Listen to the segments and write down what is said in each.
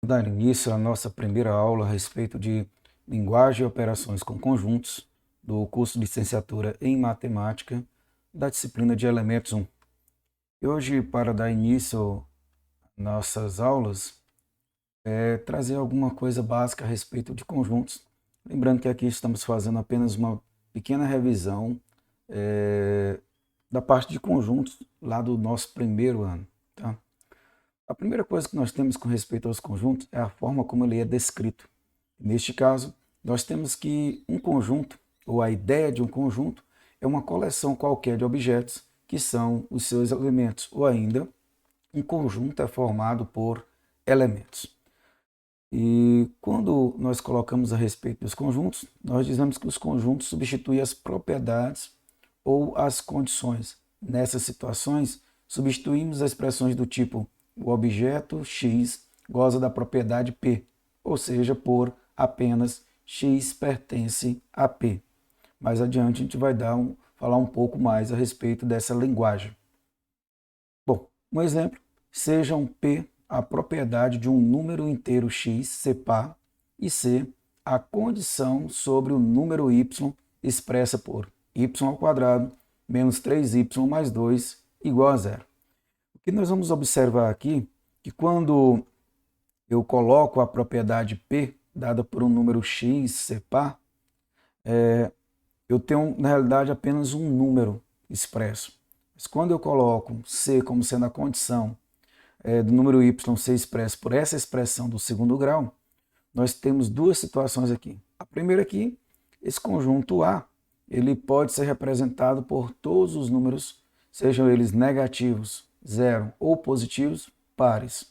Dar início à nossa primeira aula a respeito de linguagem e operações com conjuntos do curso de licenciatura em matemática da disciplina de Elementos 1. E hoje, para dar início às nossas aulas, trazer alguma coisa básica a respeito de conjuntos. Lembrando que aqui estamos fazendo apenas uma pequena revisão da parte de conjuntos lá do nosso primeiro ano. Tá? A primeira coisa que nós temos com respeito aos conjuntos é a forma como ele é descrito. Neste caso, nós temos que um conjunto, ou a ideia de um conjunto, é uma coleção qualquer de objetos que são os seus elementos, ou ainda, um conjunto é formado por elementos. E quando nós colocamos a respeito dos conjuntos, nós dizemos que os conjuntos substituem as propriedades ou as condições. Nessas situações, substituímos as expressões do tipo o objeto X goza da propriedade P, ou seja, por apenas X pertence a P. Mais adiante a gente vai falar um pouco mais a respeito dessa linguagem. Bom, um exemplo, sejam P a propriedade de um número inteiro x, C par, e C a condição sobre o número y expressa por y ao quadrado menos 3y mais 2 igual a zero. O que nós vamos observar aqui que quando eu coloco a propriedade P dada por um número x, C par, eu tenho na realidade apenas um número expresso. Mas quando eu coloco C como sendo a condição do número y ser expresso por essa expressão do segundo grau, nós temos duas situações aqui. A primeira aqui, esse conjunto A, ele pode ser representado por todos os números, sejam eles negativos, zero, ou positivos, pares.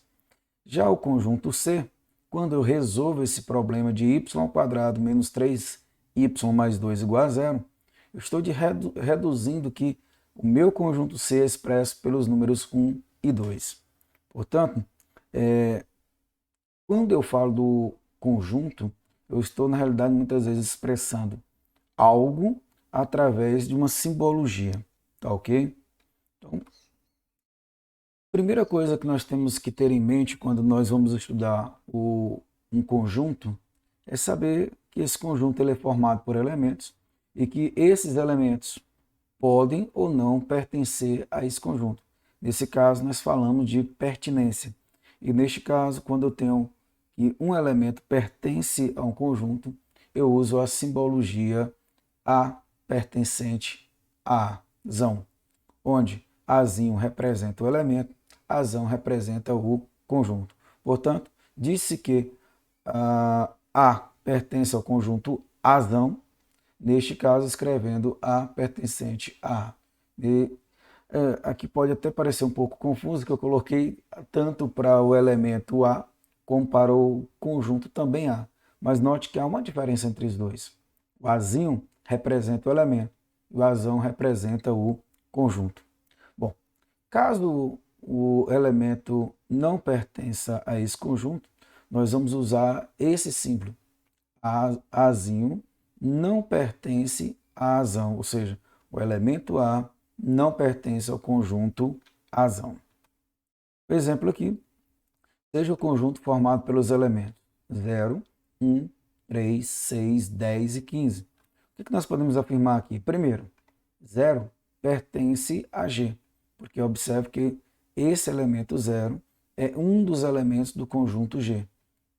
Já o conjunto C, quando eu resolvo esse problema de y ao quadrado menos 3y mais 2 igual a zero, eu estou reduzindo que o meu conjunto C é expresso pelos números 1 e 2. Portanto, quando eu falo do conjunto, eu estou, na realidade, muitas vezes expressando algo através de uma simbologia, tá ok? Então, a primeira coisa que nós temos que ter em mente quando nós vamos estudar um conjunto é saber que esse conjunto ele é formado por elementos e que esses elementos podem ou não pertencer a esse conjunto. Nesse caso, nós falamos de pertinência. E neste caso, quando eu tenho que um elemento pertence a um conjunto, eu uso a simbologia A pertencente a Azão, onde Azinho representa o elemento, Azão representa o conjunto. Portanto, disse que A pertence ao conjunto Azão, neste caso escrevendo A pertencente a A. Aqui pode até parecer um pouco confuso, que eu coloquei tanto para o elemento A como para o conjunto também A. Mas note que há uma diferença entre os dois. O Azinho representa o elemento e o Azão representa o conjunto. Bom, caso o elemento não pertença a esse conjunto, nós vamos usar esse símbolo. Azinho não pertence a Azão, ou seja, o elemento A não pertence ao conjunto Azão. Por exemplo aqui, seja o conjunto formado pelos elementos 0, 1, 3, 6, 10 e 15. O que nós podemos afirmar aqui? Primeiro, 0 pertence a G, porque observe que esse elemento 0 é um dos elementos do conjunto G.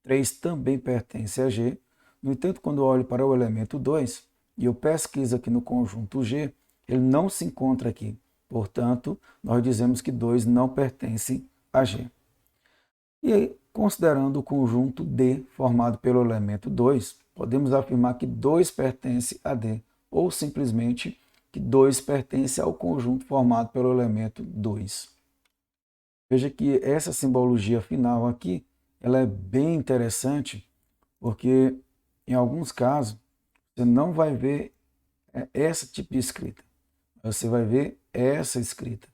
3 também pertence a G. No entanto, quando eu olho para o elemento 2 e eu pesquiso aqui no conjunto G, ele não se encontra aqui. Portanto, nós dizemos que 2 não pertence a G. E aí, considerando o conjunto D formado pelo elemento 2, podemos afirmar que 2 pertence a D, ou simplesmente que 2 pertence ao conjunto formado pelo elemento 2. Veja que essa simbologia final aqui, ela é bem interessante, porque em alguns casos você não vai ver esse tipo de escrita, você vai ver essa escrita.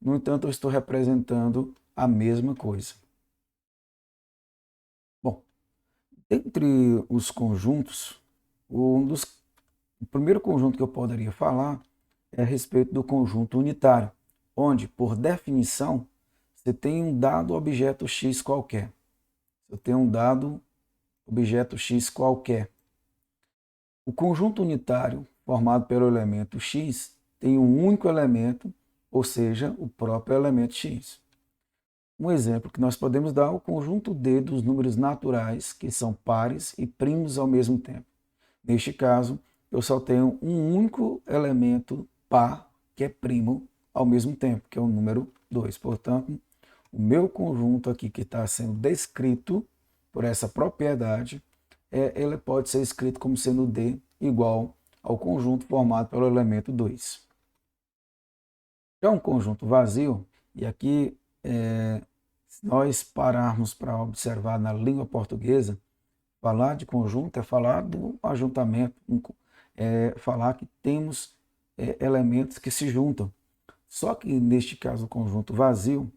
No entanto, eu estou representando a mesma coisa. Bom, entre os conjuntos, o primeiro conjunto que eu poderia falar é a respeito do conjunto unitário, onde, por definição, você tem um dado objeto X qualquer. eu tenho um dado objeto x qualquer. O conjunto unitário formado pelo elemento x tem um único elemento, ou seja, o próprio elemento x. Um exemplo que nós podemos dar é o conjunto D dos números naturais, que são pares e primos ao mesmo tempo. Neste caso, eu só tenho um único elemento par, que é primo, ao mesmo tempo, que é o número 2. Portanto, o meu conjunto aqui que está sendo descrito por essa propriedade, ele pode ser escrito como sendo D igual ao conjunto formado pelo elemento 2. Já um conjunto vazio, e aqui se nós pararmos para observar na língua portuguesa, falar de conjunto é falar do ajuntamento, falar que temos elementos que se juntam. Só que neste caso o conjunto vazio,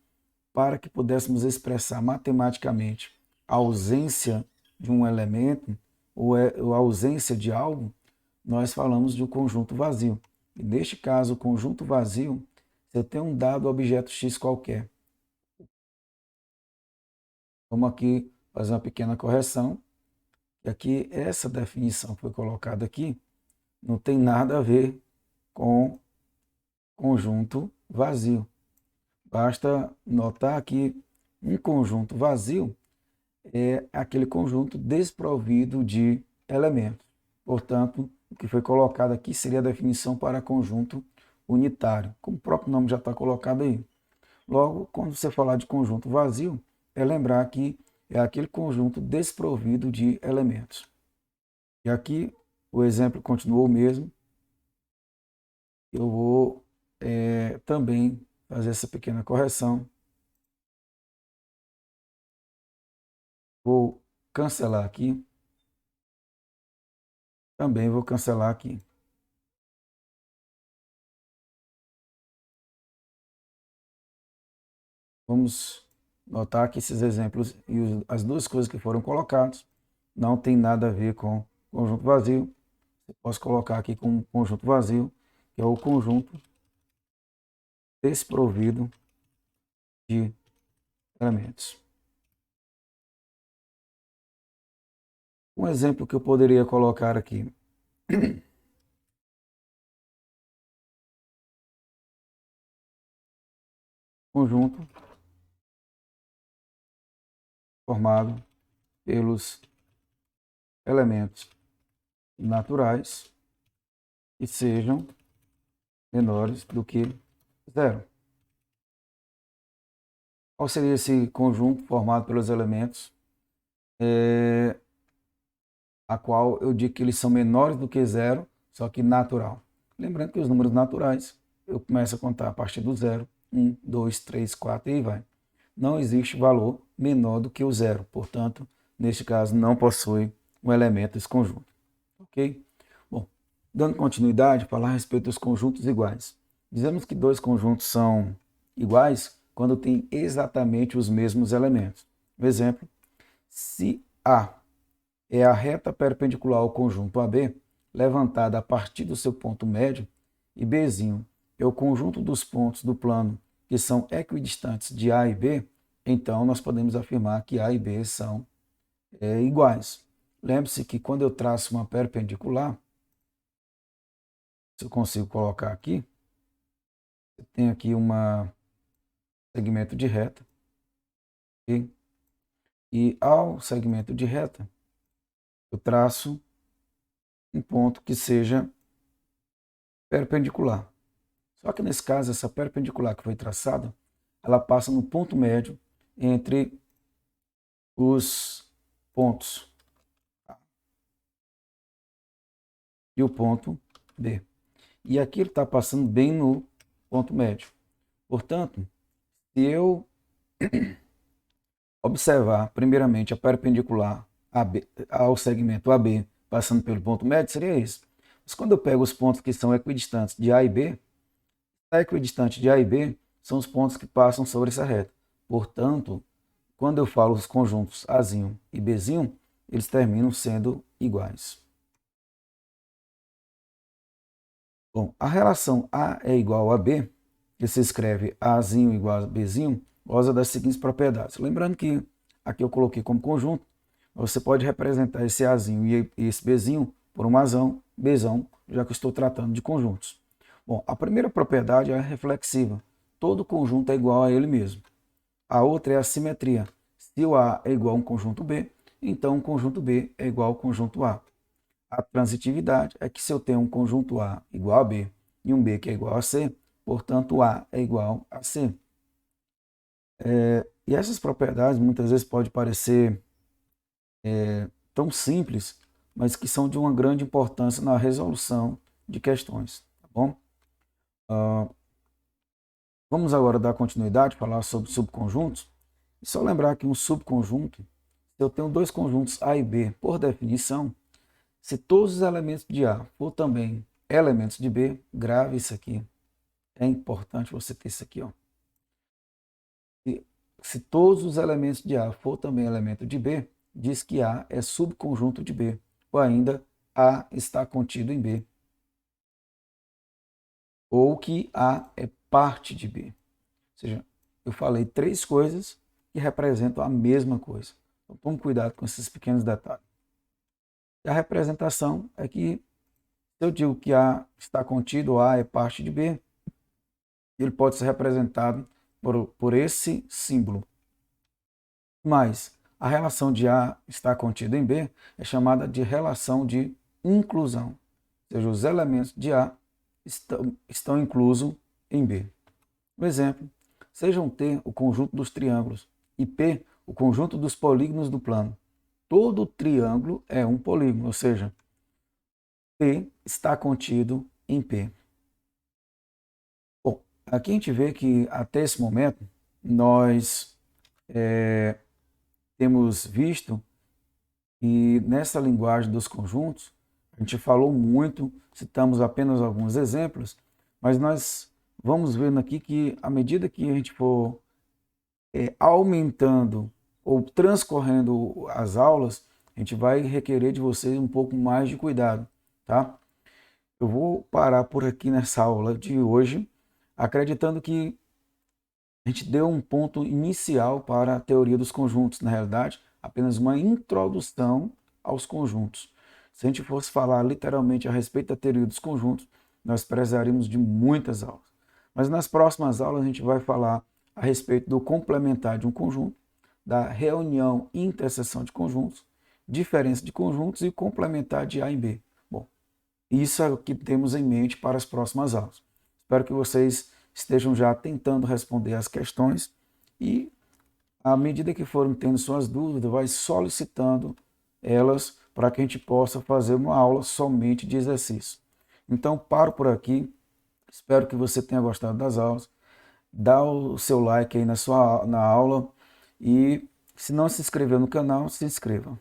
para que pudéssemos expressar matematicamente a ausência de um elemento ou a ausência de algo, nós falamos de um conjunto vazio. E neste caso, o conjunto vazio, você tem um dado objeto x qualquer. Vamos aqui fazer uma pequena correção. E aqui, essa definição que foi colocada aqui, não tem nada a ver com conjunto vazio. Basta notar que um conjunto vazio é aquele conjunto desprovido de elementos. Portanto, o que foi colocado aqui seria a definição para conjunto unitário, como o próprio nome já está colocado aí. Logo, quando você falar de conjunto vazio, é lembrar que é aquele conjunto desprovido de elementos. E aqui o exemplo continuou o mesmo. Eu vou também fazer essa pequena correção. Vou cancelar aqui. Também vou cancelar aqui. Vamos notar que esses exemplos e as duas coisas que foram colocadas não tem nada a ver com conjunto vazio. Eu posso colocar aqui como conjunto vazio, que é o conjunto desprovido de elementos. Um exemplo que eu poderia colocar aqui. Conjunto formado pelos elementos naturais que sejam menores do que zero. Qual seria esse conjunto formado pelos elementos a qual eu digo que eles são menores do que zero, só que natural? Lembrando que os números naturais, eu começo a contar a partir do zero, 1, 2, 3, 4 e aí vai. Não existe valor menor do que o zero, portanto, neste caso, não possui um elemento desse conjunto. Ok? Bom, dando continuidade, falar a respeito dos conjuntos iguais. Dizemos que dois conjuntos são iguais quando têm exatamente os mesmos elementos. Por exemplo, se A é a reta perpendicular ao conjunto AB, levantada a partir do seu ponto médio, e Bzinho é o conjunto dos pontos do plano que são equidistantes de A e B, então nós podemos afirmar que A e B são iguais. Lembre-se que quando eu traço uma perpendicular, se eu consigo colocar aqui, eu tenho aqui um segmento de reta, okay? E ao segmento de reta, eu traço um ponto que seja perpendicular. Só que nesse caso, essa perpendicular que foi traçada, ela passa no ponto médio entre os pontos A e o ponto B. E aqui ele está passando bem no ponto médio. Portanto, se eu observar primeiramente a perpendicular ao segmento AB passando pelo ponto médio, seria isso. Mas quando eu pego os pontos que são equidistantes de A e B, a equidistante de A e B são os pontos que passam sobre essa reta. Portanto, quando eu falo os conjuntos Azinho e Bzinho, eles terminam sendo iguais. Bom, a relação A é igual a B, que se escreve Azinho igual a Bzinho, goza das seguintes propriedades. Lembrando que aqui eu coloquei como conjunto, você pode representar esse Azinho e esse Bzinho por um Azão, Bzão, já que eu estou tratando de conjuntos. Bom, a primeira propriedade é a reflexiva. Todo conjunto é igual a ele mesmo. A outra é a simetria. Se o A é igual a um conjunto B, então o conjunto B é igual ao conjunto A. A transitividade é que se eu tenho um conjunto A igual a B e um B que é igual a C, portanto A é igual a C. E essas propriedades muitas vezes podem parecer tão simples, mas que são de uma grande importância na resolução de questões, tá bom? Vamos agora dar continuidade, falar sobre subconjuntos. E só lembrar que um subconjunto, se eu tenho dois conjuntos A e B, por definição, se todos os elementos de A for também elementos de B, grave isso aqui. É importante você ter isso aqui, ó. Se todos os elementos de A for também elemento de B, diz que A é subconjunto de B, ou ainda A está contido em B, ou que A é parte de B. Ou seja, eu falei três coisas que representam a mesma coisa. Então, tome cuidado com esses pequenos detalhes. E a representação é que, se eu digo que A está contido, A é parte de B, ele pode ser representado por esse símbolo. Mas a relação de A está contida em B é chamada de relação de inclusão. Ou seja, os elementos de A estão inclusos em B. Um exemplo, sejam T o conjunto dos triângulos e P o conjunto dos polígonos do plano. Todo triângulo é um polígono, ou seja, P está contido em P. Bom, aqui a gente vê que até esse momento nós temos visto que nessa linguagem dos conjuntos, a gente falou muito, citamos apenas alguns exemplos, mas nós vamos vendo aqui que à medida que a gente for aumentando ou transcorrendo as aulas, a gente vai requerer de vocês um pouco mais de cuidado, tá? Eu vou parar por aqui nessa aula de hoje, acreditando que a gente deu um ponto inicial para a teoria dos conjuntos, na realidade, apenas uma introdução aos conjuntos. Se a gente fosse falar literalmente a respeito da teoria dos conjuntos, nós precisaríamos de muitas aulas. Mas nas próximas aulas a gente vai falar a respeito do complementar de um conjunto, da reunião e interseção de conjuntos, diferença de conjuntos e complementar de A em B. Bom, isso é o que temos em mente para as próximas aulas. Espero que vocês estejam já tentando responder as questões e, à medida que forem tendo suas dúvidas, vai solicitando elas para que a gente possa fazer uma aula somente de exercício. Então, paro por aqui. Espero que você tenha gostado das aulas. Dá o seu like aí na aula e, se não se inscreveu no canal, se inscreva.